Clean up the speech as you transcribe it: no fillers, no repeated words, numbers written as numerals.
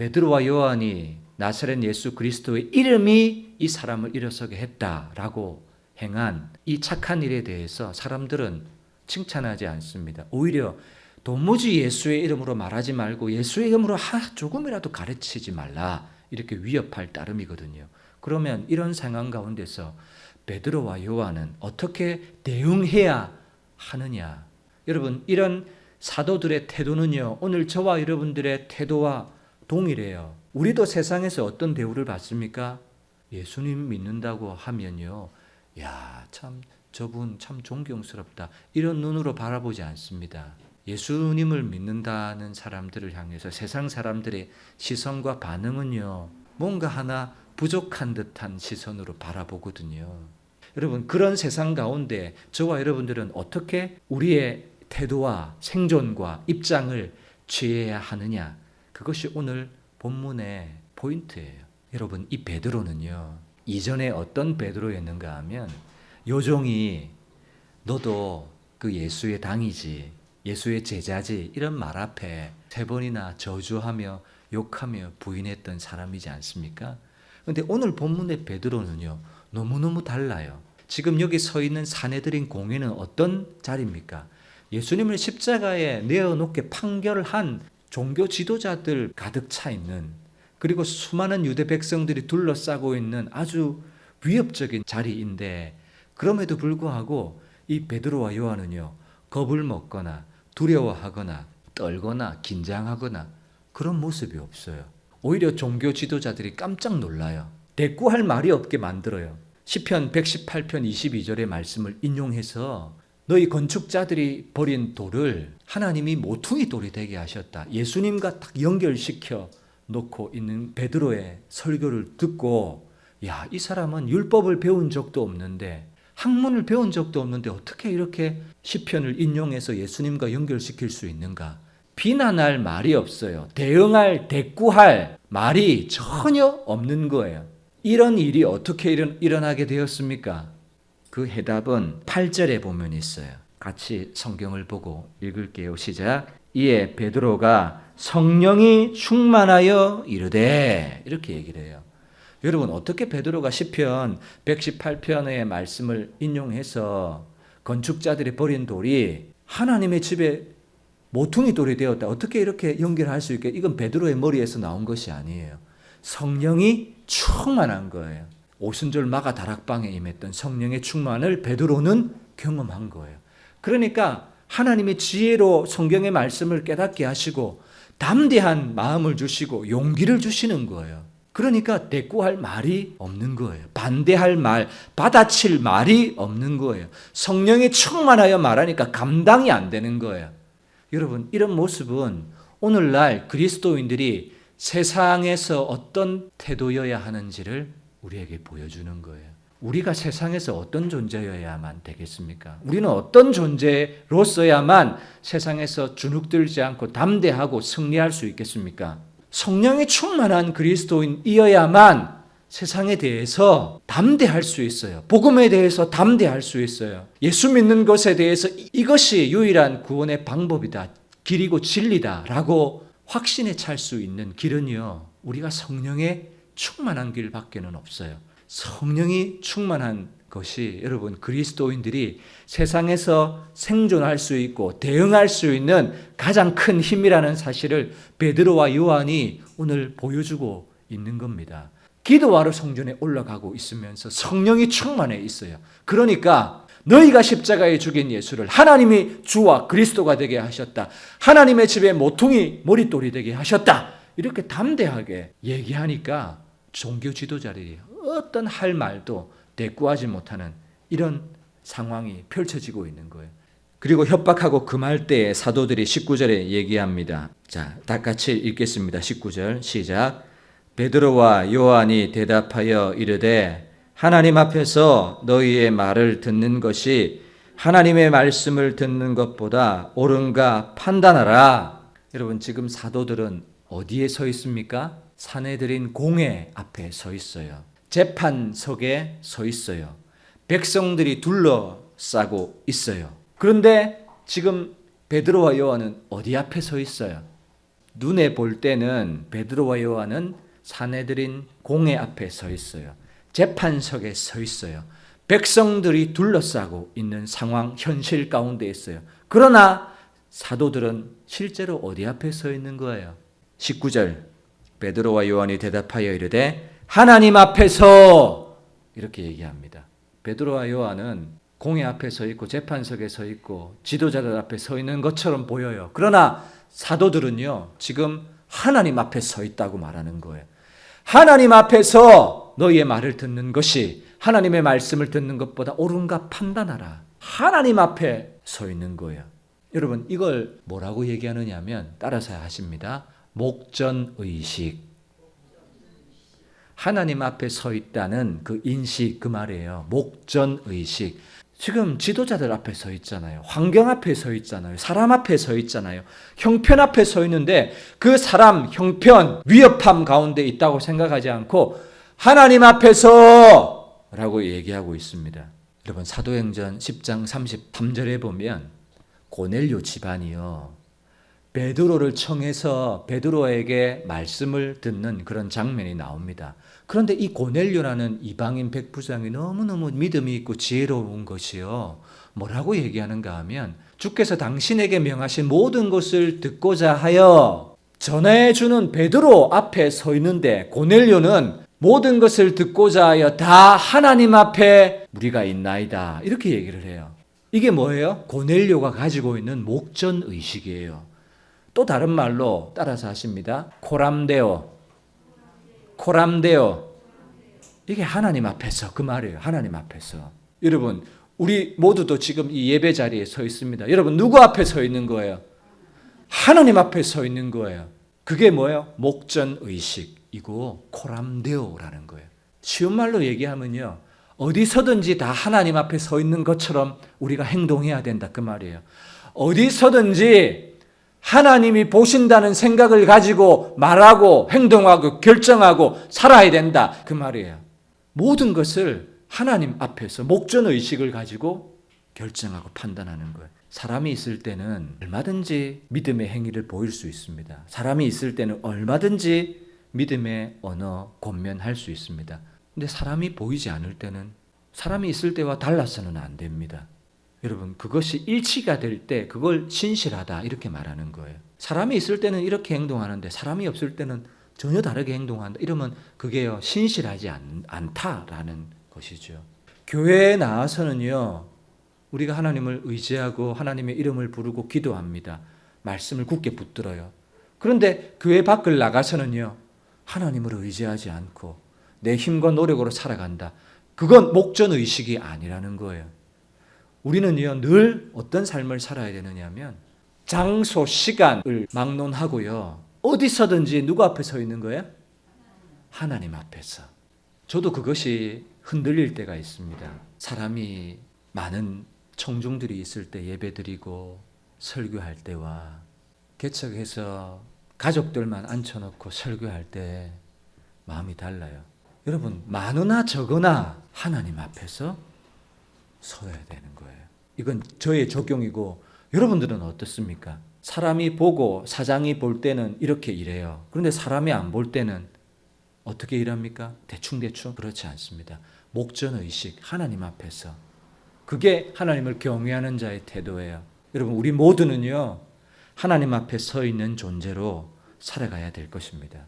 베드로와 요한이 나사렛 예수 그리스도의 이름이 이 사람을 일어서게 했다라고 행한 이 착한 일에 대해서 사람들은 칭찬하지 않습니다. 오히려 도무지 예수의 이름으로 말하지 말고 예수의 이름으로 조금이라도 가르치지 말라, 이렇게 위협할 따름이거든요. 그러면 이런 상황 가운데서 베드로와 요한은 어떻게 대응해야 하느냐? 여러분, 이런 사도들의 태도는요, 오늘 저와 여러분들의 태도와 동일해요. 우리도 세상에서 어떤 대우를 받습니까? 예수님 믿는다고 하면요, 야, 참 저분 참 존경스럽다, 이런 눈으로 바라보지 않습니다. 예수님을 믿는다는 사람들을 향해서 세상 사람들의 시선과 반응은요, 뭔가 하나 부족한 듯한 시선으로 바라보거든요. 여러분, 그런 세상 가운데 저와 여러분들은 어떻게 우리의 태도와 생존과 입장을 취해야 하느냐, 그것이 오늘 본문의 포인트예요. 여러분, 이 베드로는요, 이전에 어떤 베드로였는가 하면, 요종이 너도 그 예수의 당이지, 예수의 제자지, 이런 말 앞에 3번이나 저주하며 욕하며 부인했던 사람이지 않습니까? 그런데 오늘 본문의 베드로는요, 너무너무 달라요. 지금 여기 서 있는 사내들인 공회는 어떤 자리입니까? 예수님을 십자가에 내어놓게 판결을 한 종교 지도자들 가득 차 있는, 그리고 수많은 유대 백성들이 둘러싸고 있는 아주 위협적인 자리인데, 그럼에도 불구하고 이 베드로와 요한은요, 겁을 먹거나 두려워하거나 떨거나 긴장하거나 그런 모습이 없어요. 오히려 종교 지도자들이 깜짝 놀라요. 대꾸할 말이 없게 만들어요. 시편 118편 22절의 말씀을 인용해서 너희 건축자들이 버린 돌을 하나님이 모퉁이 돌이 되게 하셨다, 예수님과 딱 연결시켜 놓고 있는 베드로의 설교를 듣고, 야, 이 사람은 율법을 배운 적도 없는데, 학문을 배운 적도 없는데 어떻게 이렇게 시편을 인용해서 예수님과 연결시킬 수 있는가? 비난할 말이 없어요. 대응할, 대꾸할 말이 전혀 없는 거예요. 이런 일이 어떻게 일어나게 되었습니까? 그 해답은 8절에 보면 있어요. 같이 성경을 보고 읽을게요. 시작. 이에 베드로가 성령이 충만하여 이르되, 이렇게 얘기를 해요. 여러분, 어떻게 베드로가 시편 118편의 말씀을 인용해서 건축자들이 버린 돌이 하나님의 집에 모퉁이 돌이 되었다, 어떻게 이렇게 연결할 수 있게? 이건 베드로의 머리에서 나온 것이 아니에요. 성령이 충만한 거예요. 오순절 마가 다락방에 임했던 성령의 충만을 베드로는 경험한 거예요. 그러니까 하나님의 지혜로 성경의 말씀을 깨닫게 하시고 담대한 마음을 주시고 용기를 주시는 거예요. 그러니까 대꾸할 말이 없는 거예요. 반대할 말, 받아칠 말이 없는 거예요. 성령이 충만하여 말하니까 감당이 안 되는 거예요. 여러분, 이런 모습은 오늘날 그리스도인들이 세상에서 어떤 태도여야 하는지를 우리에게 보여주는 거예요. 우리가 세상에서 어떤 존재여야만 되겠습니까? 우리는 어떤 존재로서야만 세상에서 주눅들지 않고 담대하고 승리할 수 있겠습니까? 성령이 충만한 그리스도인이어야만 세상에 대해서 담대할 수 있어요. 복음에 대해서 담대할 수 있어요. 예수 믿는 것에 대해서 이것이 유일한 구원의 방법이다, 길이고 진리다 라고 확신에 찰 수 있는 길은요, 우리가 성령의 충만한 길밖에는 없어요. 성령이 충만한 것이 여러분, 그리스도인들이 세상에서 생존할 수 있고 대응할 수 있는 가장 큰 힘이라는 사실을 베드로와 요한이 오늘 보여주고 있는 겁니다. 기도하러 성전에 올라가고 있으면서 성령이 충만해 있어요. 그러니까 너희가 십자가에 죽인 예수를 하나님이 주와 그리스도가 되게 하셨다, 하나님의 집에 모퉁이 머릿돌이 되게 하셨다, 이렇게 담대하게 얘기하니까 종교 지도자들이 어떤 할 말도 대꾸하지 못하는 이런 상황이 펼쳐지고 있는 거예요. 그리고 협박하고 금할 때에 사도들이 19절에 얘기합니다. 자, 다 같이 읽겠습니다. 19절 시작. 베드로와 요한이 대답하여 이르되 하나님 앞에서 너희의 말을 듣는 것이 하나님의 말씀을 듣는 것보다 옳은가 판단하라. 여러분, 지금 사도들은 어디에 서 있습니까? 사내들인 공회 앞에 서 있어요. 재판석에 서 있어요. 백성들이 둘러싸고 있어요. 그런데 지금 베드로와 요한은 어디 앞에 서 있어요? 눈에 볼 때는 베드로와 요한은 사내들인 공회 앞에 서 있어요. 재판석에 서 있어요. 백성들이 둘러싸고 있는 상황, 현실 가운데 있어요. 그러나 사도들은 실제로 어디 앞에 서 있는 거예요? 19절 베드로와 요한이 대답하여 이르되 하나님 앞에서, 이렇게 얘기합니다. 베드로와 요한은 공회 앞에 서 있고 재판석에 서 있고 지도자들 앞에 서 있는 것처럼 보여요. 그러나 사도들은요, 지금 하나님 앞에 서 있다고 말하는 거예요. 하나님 앞에서 너희의 말을 듣는 것이 하나님의 말씀을 듣는 것보다 옳은가 판단하라. 하나님 앞에 서 있는 거예요. 여러분, 이걸 뭐라고 얘기하느냐 하면 따라서 하십니다. 목전의식. 하나님 앞에 서 있다는 그 인식, 그 말이에요. 목전의식. 지금 지도자들 앞에 서 있잖아요. 환경 앞에 서 있잖아요. 사람 앞에 서 있잖아요. 형편 앞에 서 있는데 그 사람, 형편, 위협함 가운데 있다고 생각하지 않고 하나님 앞에서 라고 얘기하고 있습니다. 여러분, 사도행전 10장 33절에 보면 고넬료 집안이요, 베드로를 청해서 베드로에게 말씀을 듣는 그런 장면이 나옵니다. 그런데 이 고넬료라는 이방인 백부장이 너무너무 믿음이 있고 지혜로운 것이요, 뭐라고 얘기하는가 하면 주께서 당신에게 명하신 모든 것을 듣고자 하여 전해주는 베드로 앞에 서 있는데 고넬료는 모든 것을 듣고자 하여 다 하나님 앞에 우리가 있나이다, 이렇게 얘기를 해요. 이게 뭐예요? 고넬료가 가지고 있는 목전의식이에요. 또 다른 말로 따라서 하십니다. 코람데오. 이게 하나님 앞에서, 그 말이에요. 하나님 앞에서. 여러분, 우리 모두도 지금 이 예배 자리에 서 있습니다. 여러분, 누구 앞에 서 있는 거예요? 하나님 앞에 서 있는 거예요. 그게 뭐예요? 목전의식이고 코람데오라는 거예요. 쉬운 말로 얘기하면요, 어디서든지 다 하나님 앞에 서 있는 것처럼 우리가 행동해야 된다, 그 말이에요. 어디서든지 하나님이 보신다는 생각을 가지고 말하고 행동하고 결정하고 살아야 된다, 그 말이에요. 모든 것을 하나님 앞에서 목전의식을 가지고 결정하고 판단하는 거예요. 사람이 있을 때는 얼마든지 믿음의 행위를 보일 수 있습니다. 사람이 있을 때는 얼마든지 믿음의 언어, 권면할 수 있습니다. 근데 사람이 보이지 않을 때는, 사람이 있을 때와 달라서는 안 됩니다. 여러분, 그것이 일치가 될 때 그걸 신실하다, 이렇게 말하는 거예요. 사람이 있을 때는 이렇게 행동하는데 사람이 없을 때는 전혀 다르게 행동한다, 이러면 그게요, 신실하지 않다라는 것이죠. 교회에 나와서는요, 우리가 하나님을 의지하고 하나님의 이름을 부르고 기도합니다. 말씀을 굳게 붙들어요. 그런데 교회 밖을 나가서는요, 하나님을 의지하지 않고 내 힘과 노력으로 살아간다. 그건 목전의식이 아니라는 거예요. 우리는요, 늘 어떤 삶을 살아야 되느냐 하면 장소, 시간을 막론하고요, 어디서든지 누구 앞에 서 있는 거예요? 하나님 앞에서. 저도 그것이 흔들릴 때가 있습니다. 사람이 많은 청중들이 있을 때 예배드리고 설교할 때와 개척해서 가족들만 앉혀놓고 설교할 때 마음이 달라요. 여러분, 많으나 적으나 하나님 앞에서 서야 되는 거예요. 이건 저의 적용이고, 여러분들은 어떻습니까? 사람이 보고 사장이 볼 때는 이렇게 일해요. 그런데 사람이 안 볼 때는 어떻게 일합니까? 대충대충? 그렇지 않습니다. 목전의식, 하나님 앞에서. 그게 하나님을 경외하는 자의 태도예요. 여러분, 우리 모두는요, 하나님 앞에 서 있는 존재로 살아가야 될 것입니다.